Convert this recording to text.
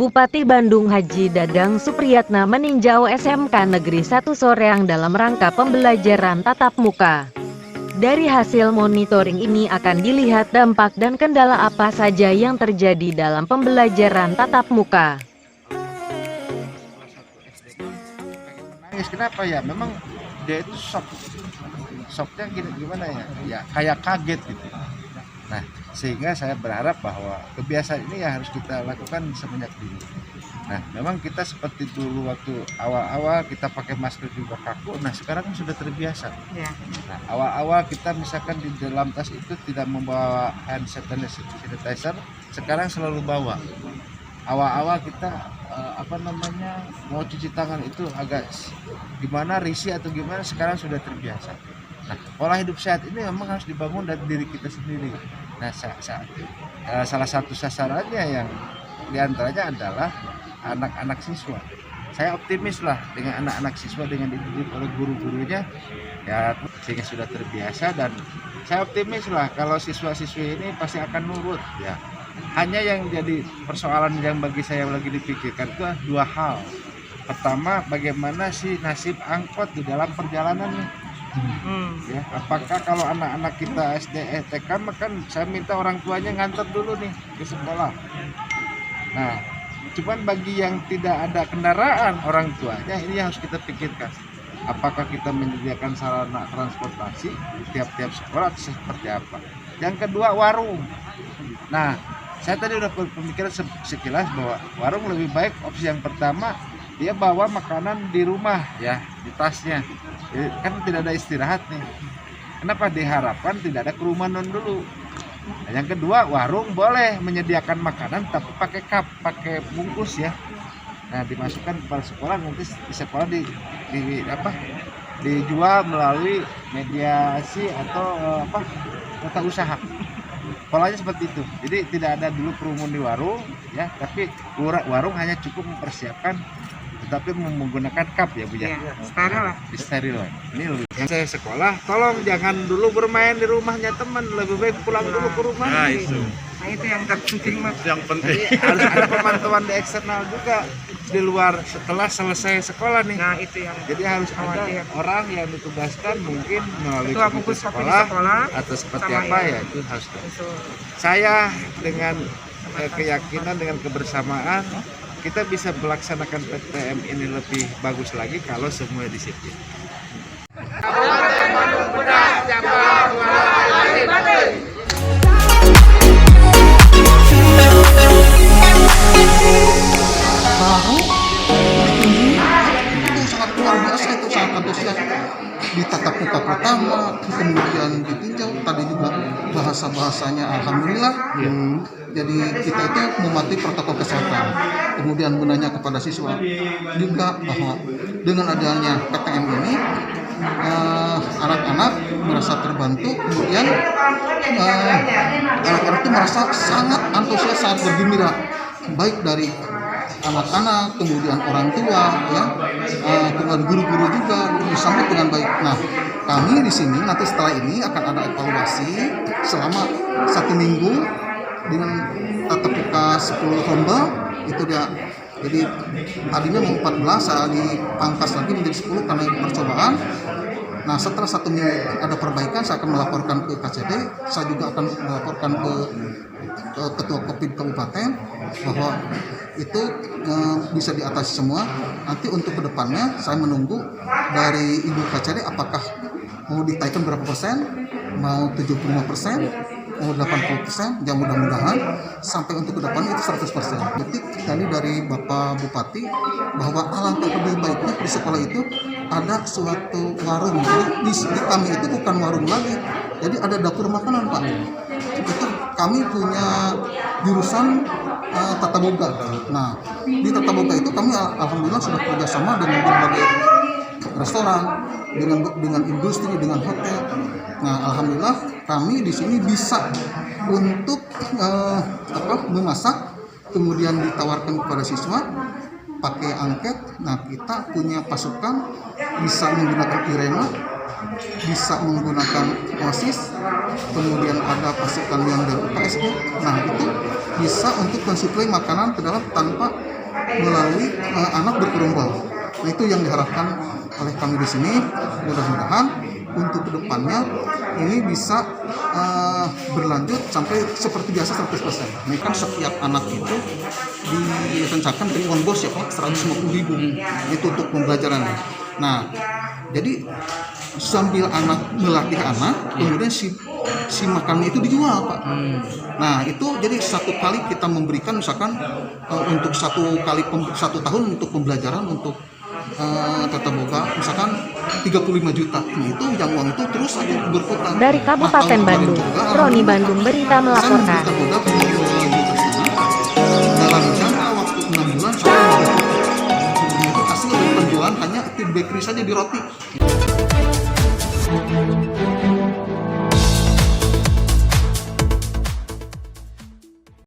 Bupati Bandung Haji Dadang Supriyatna meninjau SMK Negeri 1 Soreang dalam rangka pembelajaran tatap muka. Dari hasil monitoring ini akan dilihat dampak dan kendala apa saja yang terjadi dalam pembelajaran tatap muka. Kenapa ya? Memang dia itu shocknya gimana ya? Ya kayak kaget gitu. Nah, sehingga saya berharap bahwa kebiasaan ini ya harus kita lakukan semenjak dini. Nah, memang kita seperti dulu waktu awal-awal kita pakai masker juga kaku. Nah, sekarang sudah terbiasa. Ya. Nah, awal-awal kita misalkan di dalam tas itu tidak membawa hand sanitizer, sekarang selalu bawa. Awal-awal kita mau cuci tangan itu agak gimana, risih atau gimana, sekarang sudah terbiasa. Nah, pola hidup sehat ini memang harus dibangun dari diri kita sendiri. Nah, salah satu sasarannya yang diantaranya adalah anak-anak siswa. Saya optimis lah dengan anak-anak siswa, dengan dididik oleh guru-gurunya, ya sehingga sudah terbiasa, dan saya optimis lah kalau siswa-siswi ini pasti akan nurut ya. Hanya yang jadi persoalan yang bagi saya lagi dipikirkan itu dua hal. Pertama, bagaimana sih nasib angkot di dalam perjalanan nih? Ya, apakah kalau anak-anak kita SD, TK, kan saya minta orang tuanya nganter dulu nih ke sekolah. Nah, cuman bagi yang tidak ada kendaraan orang tuanya, ini harus kita pikirkan. Apakah kita menyediakan sarana transportasi di tiap-tiap sekolah atau seperti apa? Yang kedua, warung. Nah, saya tadi udah berpemikiran sekilas bahwa warung lebih baik. Opsi yang pertama, dia bawa makanan di rumah ya, di tasnya. Jadi, kan tidak ada istirahat nih. Kenapa diharapkan tidak ada kerumunan dulu? Nah, yang kedua, warung boleh menyediakan makanan tapi pakai cup, pakai bungkus ya. Nah, dimasukkan kepada sekolah, nanti di sekolah dijual melalui mediasi atau tata usaha. Polanya seperti itu. Jadi tidak ada dulu kerumun di warung ya, tapi warung hanya cukup mempersiapkan tetapi menggunakan cup ya Bu ya. Steril lah. Steril. Ini lebih. Yang saya sekolah, tolong jangan dulu bermain di rumahnya teman, lebih baik pulang dulu ke rumah. Nah, itu yang terpenting Mas. Yang penting harus ada pemantauan di eksternal juga di luar setelah selesai sekolah nih. Nah, itu yang jadi harus ada orang yang ditugaskan mungkin melalui komite sekolah atau seperti apa ya, itu harus. Saya dengan keyakinan, dengan kebersamaan, kita bisa melaksanakan PTM ini lebih bagus lagi kalau semua disiplin. Di tatap muka pertama, kemudian ditinjau, tadi juga bahasanya alhamdulillah. Jadi kita itu mematuhi protokol kesehatan. Kemudian menanya kepada siswa juga bahwa dengan adanya PTM ini anak-anak merasa terbantu. Kemudian anak-anak itu merasa sangat antusias, sangat bergembira, baik dari anak-anak, kemudian orang tua, ya, kemudian guru-guru juga disambut dengan baik. Nah, kami di sini nanti setelah ini akan ada evaluasi selama 1 minggu dengan tatap muka 10 lomba itu dia. Jadi tadinya mau 14, saya dipangkas lagi menjadi 10 karena percobaan. Nah, setelah 1 minggu ada perbaikan, saya akan melaporkan ke KCD, saya juga akan melaporkan ke Ketua Kopid Kabupaten bahwa itu bisa diatasi semua. Nanti untuk kedepannya saya menunggu dari Ibu KCD apakah mau ditaikkan berapa persen, mau 75%, mau 80%, ya mudah-mudahan sampai untuk kedepannya itu 100%. Jadi tadi dari Bapak Bupati bahwa alangkah lebih baiknya di sekolah itu ada suatu warung. Jadi di kami itu bukan warung lagi, jadi ada dapur makanan Pak. Itu kami punya jurusan tata boga. Nah, di tata boga itu kami alhamdulillah sudah kerjasama dengan berbagai restoran, dengan industri, dengan hotel. Nah, alhamdulillah kami di sini bisa untuk memasak, kemudian ditawarkan kepada siswa pakai angket. Nah, kita punya pasukan bisa menggunakan Irena bisa menggunakan OSIS, kemudian ada pasukan yang dari UKSI. Nah itu bisa untuk mensuplai makanan ke dalam tanpa melalui anak bergerombol. Nah itu yang diharapkan oleh kami di sini. Mudah-mudahan untuk kedepannya ini bisa berlanjut sampai seperti biasa 100%. Ini kan setiap anak itu direncanakan dari uang bos ya Pak, 150.000 itu untuk pembelajaran. Nah jadi sambil anak melatih anak, kemudian si makannya itu dijual Pak. Nah itu jadi satu kali kita memberikan misalkan untuk satu tahun untuk pembelajaran untuk tata boga misalkan 35 juta. Nah itu yang uang itu terus aja berputar. Dari Kabupaten Bandung, Roni Bandung Berita melaporkan. Dalam jangka waktu 6 bulan sampai 2 juta. Itu hasil dari penjualan hanya bakery saja di roti.